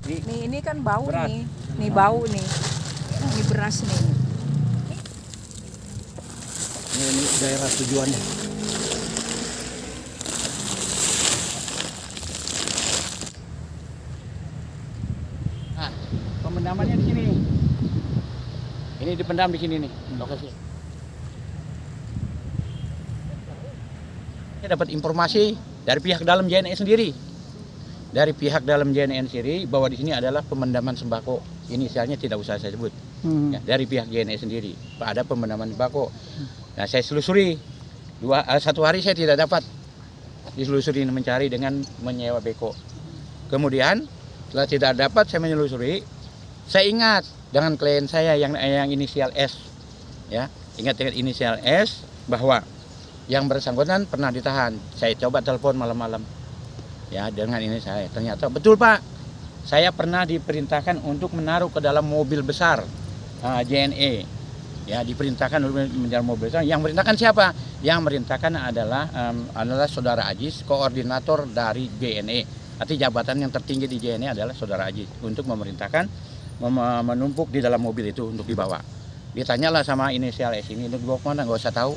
Ini kan bau beras. nih bau nih. Ini beras nih. Ini daerah tujuannya. Nah, pemendamannya di sini. Ini dipendam di sini nih lokasi. Saya dapat informasi dari pihak dalam JNE sendiri. Dari pihak dalam JNE sendiri bahwa di sini adalah pemendaman sembako. Inisialnya tidak usah saya sebut. Ya, dari pihak JNE sendiri. Ada pemendaman sembako. Nah, saya selusuri. Satu hari saya tidak dapat. Diselusuri mencari dengan menyewa beko. Kemudian setelah tidak dapat saya menelusuri. Saya ingat dengan klien saya yang inisial S. Ya, ingat dengan inisial S bahwa yang bersangkutan pernah ditahan. Saya coba telepon malam-malam. Ya, dengan ini saya ternyata betul Pak. Saya pernah diperintahkan untuk menaruh ke dalam mobil besar JNE. Ya, diperintahkan untuk menjadi mobil besar. Yang merintahkan siapa? Yang merintahkan adalah Saudara Aziz, koordinator dari JNE. Artinya jabatan yang tertinggi di JNE adalah Saudara Aziz untuk memerintahkan menumpuk di dalam mobil itu untuk dibawa. Ditanyalah sama inisial S ini, untuk dibawa kemana? Nggak usah tahu.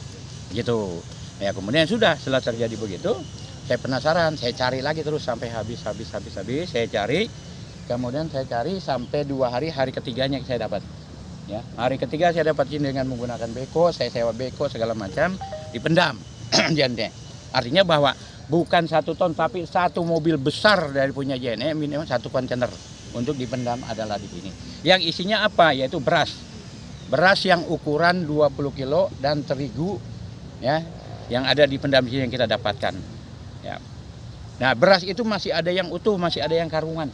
Gitu. Ya, kemudian sudah setelah terjadi begitu, saya penasaran, saya cari lagi terus sampai habis, saya cari, kemudian saya cari sampai 2 hari, hari ketiganya saya dapat. Ya, hari ketiga saya dapat ini dengan menggunakan beko, saya sewa beko segala macam, dipendam. Artinya bahwa bukan 1 ton tapi 1 mobil besar dari punya JNE, minimal 1 kontainer untuk dipendam adalah di sini. Yang isinya apa? Yaitu beras. Beras yang ukuran 20 kilo dan terigu, ya, yang ada di pendam sini yang kita dapatkan. Ya. Nah, beras itu masih ada yang utuh, masih ada yang karungan.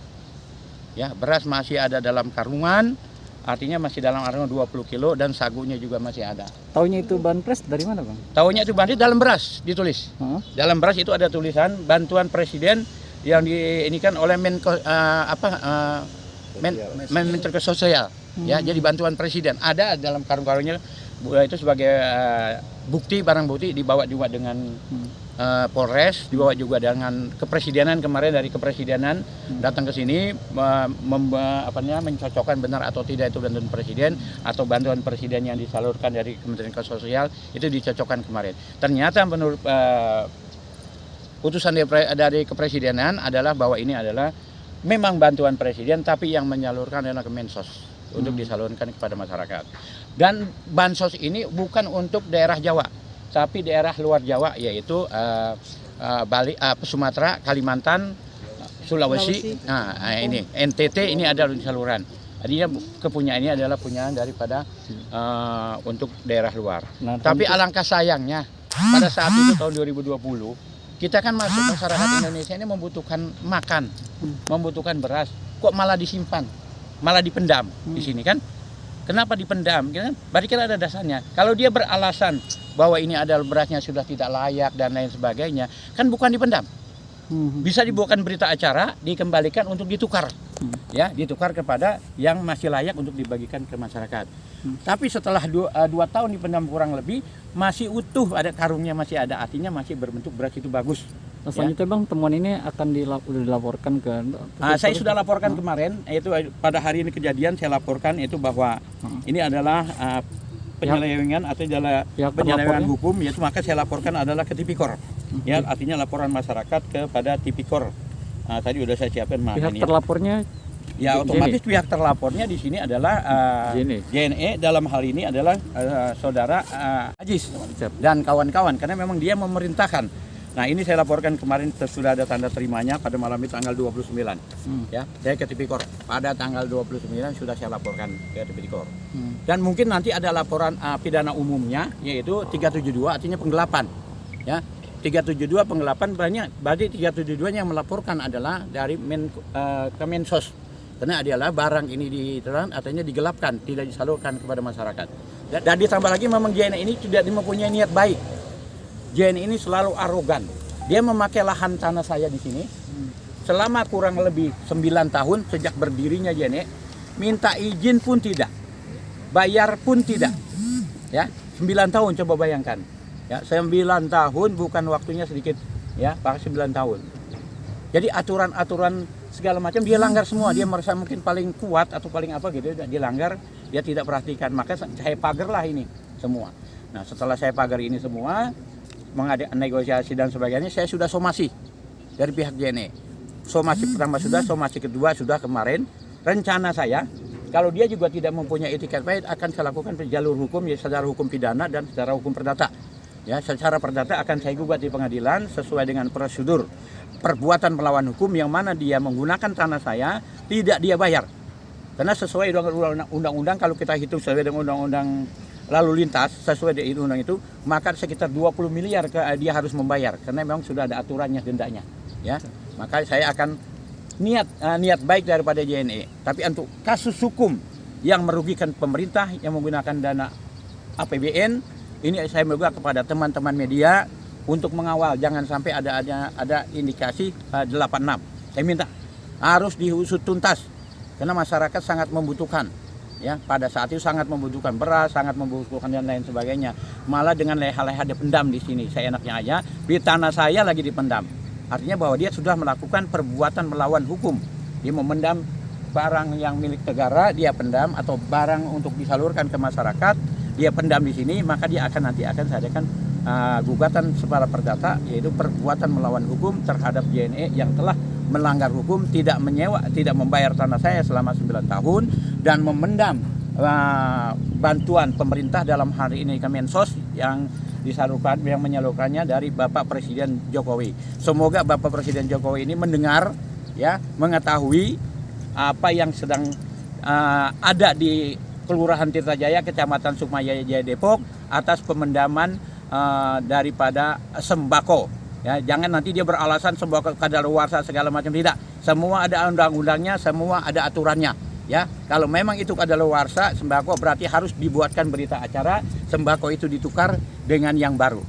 Ya, beras masih ada dalam karungan, artinya masih dalam karungan 20 kilo dan sagunya juga masih ada. Taunya itu banpres dari mana Bang? Tahunya itu banpres dalam beras ditulis. Dalam beras itu ada tulisan bantuan presiden yang diinikan oleh Menteri Sosial. Ya, jadi bantuan presiden ada dalam karung-karungnya. Itu sebagai barang bukti dibawa juga dengan Polres, dibawa juga dengan kepresidenan kemarin dari kepresidenan datang ke sini mencocokkan benar atau tidak itu bantuan presiden atau bantuan presiden yang disalurkan dari Kementerian Sosial itu dicocokkan kemarin. Ternyata menurut putusan dari kepresidenan adalah bahwa ini adalah memang bantuan presiden tapi yang menyalurkan adalah Kemensos untuk disalurkan kepada masyarakat. Dan bansos ini bukan untuk daerah Jawa, tapi daerah luar Jawa yaitu Bali, Sumatera, Kalimantan, Sulawesi. Nah, ini NTT ini ada saluran. Artinya kepunyaannya adalah punyaan daripada untuk daerah luar. Nah, tapi alangkah sayangnya pada saat itu tahun 2020 kita kan masuk masyarakat Indonesia ini membutuhkan makan, membutuhkan beras, kok malah disimpan, malah dipendam di sini kan? Kenapa dipendam? Berarti kan ada dasarnya. Kalau dia beralasan bahwa ini adalah berasnya sudah tidak layak dan lain sebagainya, kan bukan dipendam. Bisa dibuatkan berita acara, dikembalikan untuk ditukar, ya, ditukar kepada yang masih layak untuk dibagikan ke masyarakat. Tapi setelah 2 tahun dipendam kurang lebih masih utuh, ada karungnya masih ada, artinya masih berbentuk beras itu bagus. Nah, selanjutnya Bang, temuan ini akan dilaporkan ke... Saya sudah laporkan kemarin, yaitu pada hari ini kejadian saya laporkan itu bahwa ini adalah penyelewengan atau penyelewengan hukum, yaitu maka saya laporkan adalah ke Tipikor. Ya, artinya laporan masyarakat kepada Tipikor. Tadi udah saya siapkan pihak terlapornya. Ya, otomatis pihak terlapornya di sini adalah JNE, dalam hal ini adalah Saudara Aziz dan kawan-kawan, karena memang dia memerintahkan. Nah, ini saya laporkan kemarin sudah ada tanda terimanya pada malam itu tanggal 29. Ya, saya ke Tipikor. Pada tanggal 29 sudah saya laporkan ke Tipikor. Dan mungkin nanti ada laporan pidana umumnya yaitu 372 artinya penggelapan. Ya. 372 penggelapan berarti 372 yang melaporkan adalah dari Kemensos. Karena adalah barang ini artinya digelapkan, tidak disalurkan kepada masyarakat. Dan ditambah lagi memang JNE ini tidak mempunyai niat baik. JNE ini selalu arogan. Dia memakai lahan tanah saya di sini selama kurang lebih 9 tahun sejak berdirinya JNE, minta izin pun tidak, bayar pun tidak. Ya, 9 tahun coba bayangkan. Ya, 9 tahun bukan waktunya sedikit, ya, pakai 9 tahun. Jadi aturan-aturan segala macam dia langgar semua. Dia merasa mungkin paling kuat atau paling apa gitu, dia langgar, dia tidak perhatikan. Maka saya pagarlah ini semua. Nah, setelah saya pagar ini semua, mengadakan negosiasi dan sebagainya, saya sudah somasi dari pihak JNE. Somasi pertama sudah, somasi kedua sudah kemarin. Rencana saya, kalau dia juga tidak mempunyai etikat baik, akan saya lakukan jalur hukum, ya secara hukum pidana dan secara hukum perdata. Ya, secara perdata akan saya gugat di pengadilan sesuai dengan prosedur perbuatan melawan hukum, yang mana dia menggunakan tanah saya tidak dia bayar. Karena sesuai dengan undang-undang, kalau kita hitung sesuai dengan undang-undang lalu lintas, sesuai dengan undang itu, maka sekitar 20 miliar dia harus membayar, karena memang sudah ada aturannya dendanya. Ya, maka saya akan niat baik daripada JNE. Tapi untuk kasus hukum yang merugikan pemerintah yang menggunakan dana APBN, ini saya meminta kepada teman-teman media untuk mengawal, jangan sampai ada indikasi 86. Saya minta harus diusut tuntas, karena masyarakat sangat membutuhkan. Ya, pada saat itu sangat membutuhkan beras, sangat membutuhkan dan lain sebagainya. Malah dengan leha-leha dipendam di sini, saya enaknya aja di tanah saya lagi dipendam. Artinya bahwa dia sudah melakukan perbuatan melawan hukum. Dia memendam barang yang milik negara, dia pendam, atau barang untuk disalurkan ke masyarakat, dia pendam di sini, maka dia akan saya adakan gugatan secara perdata, yaitu perbuatan melawan hukum terhadap JNE yang telah melanggar hukum, tidak menyewa, tidak membayar tanah saya selama 9 tahun, dan memendam bantuan pemerintah dalam hari ini Kemensos yang disalurkan, yang menyalurkannya dari Bapak Presiden Jokowi. Semoga Bapak Presiden Jokowi ini mendengar, ya, mengetahui apa yang sedang ada di Kelurahan Tirtajaya, Kecamatan Sukmayaya, Depok, atas pemendaman daripada sembako. Ya, jangan nanti dia beralasan sembako kadaluarsa segala macam, tidak. Semua ada undang-undangnya, semua ada aturannya. Ya, kalau memang itu kadaluarsa sembako, berarti harus dibuatkan berita acara sembako itu ditukar dengan yang baru.